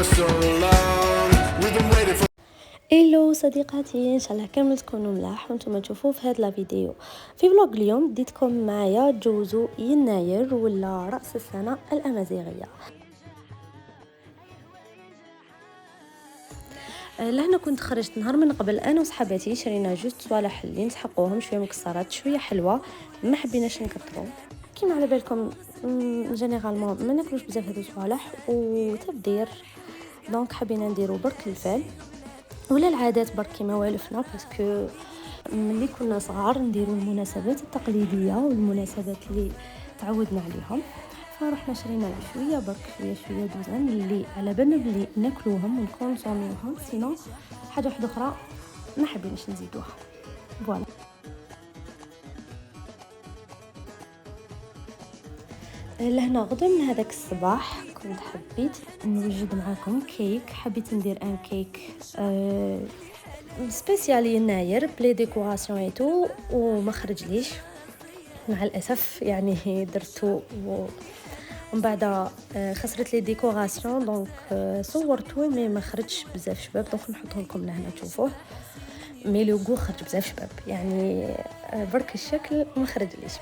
so long. We've been waiting for. الو صديقاتي، ان شاء الله كامل تكونوا ملاح وانتم تشوفوا في هذا الفيديو. في فلوق اليوم ديتكم معايا جوزو يناير ولا راس السنه الامازيغيه. لهنا كنت خرجت نهار من قبل انا وصحباتي، شرينا جوج صوالح اللي نسحقوهم، شويه مكسرات شويه حلوه، ما حبيناش نكثروا. كيما على بالكم جينيرالمون ما ناكلوش بزاف هذو الصوالح وتبدير، دونك حبينا نديرو برك الفال ولا العادات برك كيما والفنا، باسكو ملي كنا صغار نديرو المناسبات التقليديه والمناسبات اللي تعودنا عليهم، فرحنا شرينا شويه برك شويه دوزان اللي على بالنا بلي ناكلوهم ونكونسوميوهم، سينو حاجه واحده اخرى ما حبيناش نزيدوها. فوالا لهنا غدا من هذاك الصباح كنت حبيت نوجد معاكم كيك، حبيت ندير ان كيك سبيسيال يناير بلي ديكوراسيون ايتو وما خرجليش مع الاسف، يعني درتو ومن بعد خسرت لي ديكوراسيون، دونك صورته مي ما خرجش بزاف شباب، دونك نحطه لكم لهنا تشوفوه. مي لو خرج بزاف شباب، يعني برك الشكل ما خرجليش.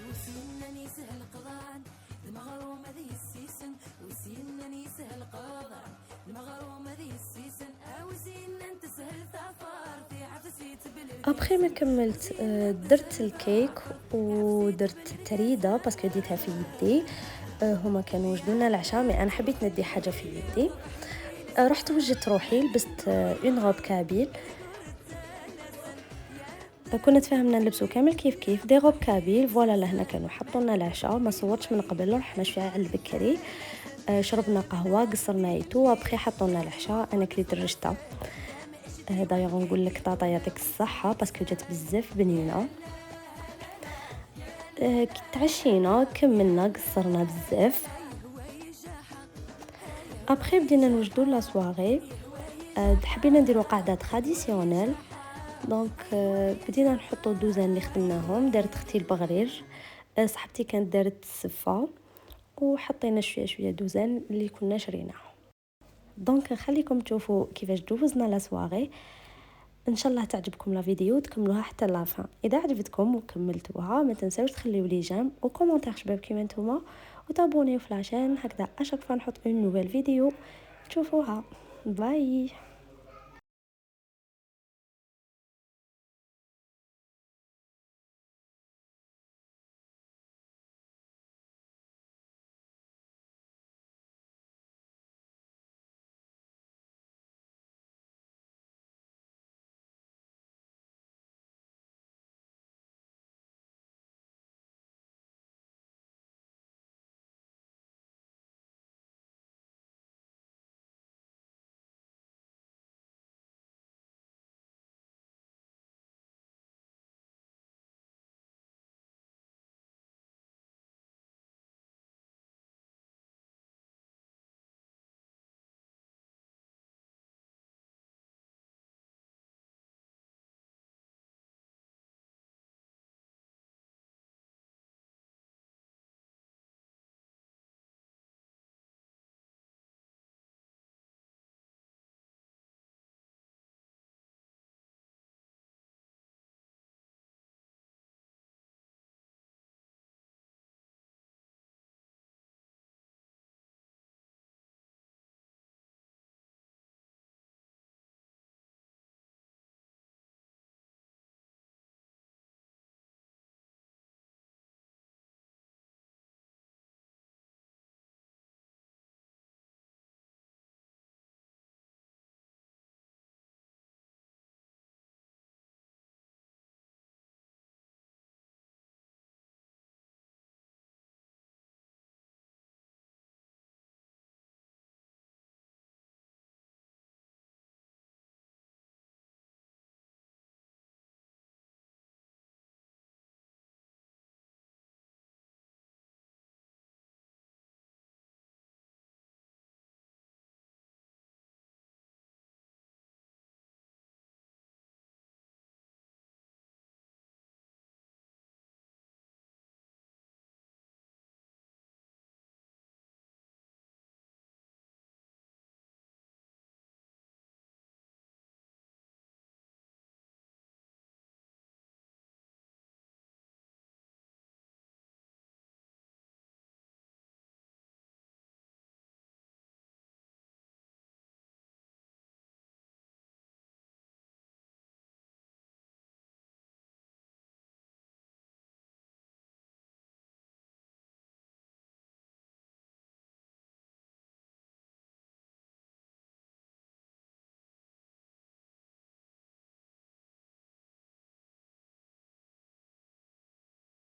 وسينني سهل قضان المغروم هذه السيسن، وسينني سهل قضان المغروم هذه السيسن، وسين انت سهل ثفار في عفسيت ابخي ما كملت درت الكيك ودرت التريده باسكو ديتها في يدي، هما كانوا وجدونا العشاء مي انا حبيت ندي حاجه في يدي. رحت وجدت روحي لبست اون غوب كابيل، كنا تفاهمنا نلبسو كامل كيف دي غوب كابيل. فوالا لهنا كانوا حطونا العشاء، ما صورتش من قبل، رحنا شويه على البكري، شربنا قهوه قصرنا ايتو، ابخي حطونا العشاء، انا كليت الرشته. دايوغ نقول لك طاطا يعطيك الصحه باسكو جات بزاف بنينه. كي تعشينا كملنا قصرنا بزاف، ابخي بدينا نوجدوا لا سواري، حبينا نديروا قاعده تراديسيونيل، دونك بدينا نحطوا دوزان اللي خدمناهم. دارت اختي البغرير، صاحبتي كانت دارت السفه، وحطينا شويه دوزان اللي كنا شريناهم. دونك نخليكم تشوفوا كيفاش دوزنا لا سواري. ان شاء الله تعجبكم لا فيديو، تكملوها حتى لافان. اذا عجبتكم وكملتوها ما تنساوش تخليو لي جيم وكومونتير شباب كيما نتوما، وتابونيو في لاشين، هكذا اشاك فوا نحط اون نوفيل فيديو تشوفوها. باي.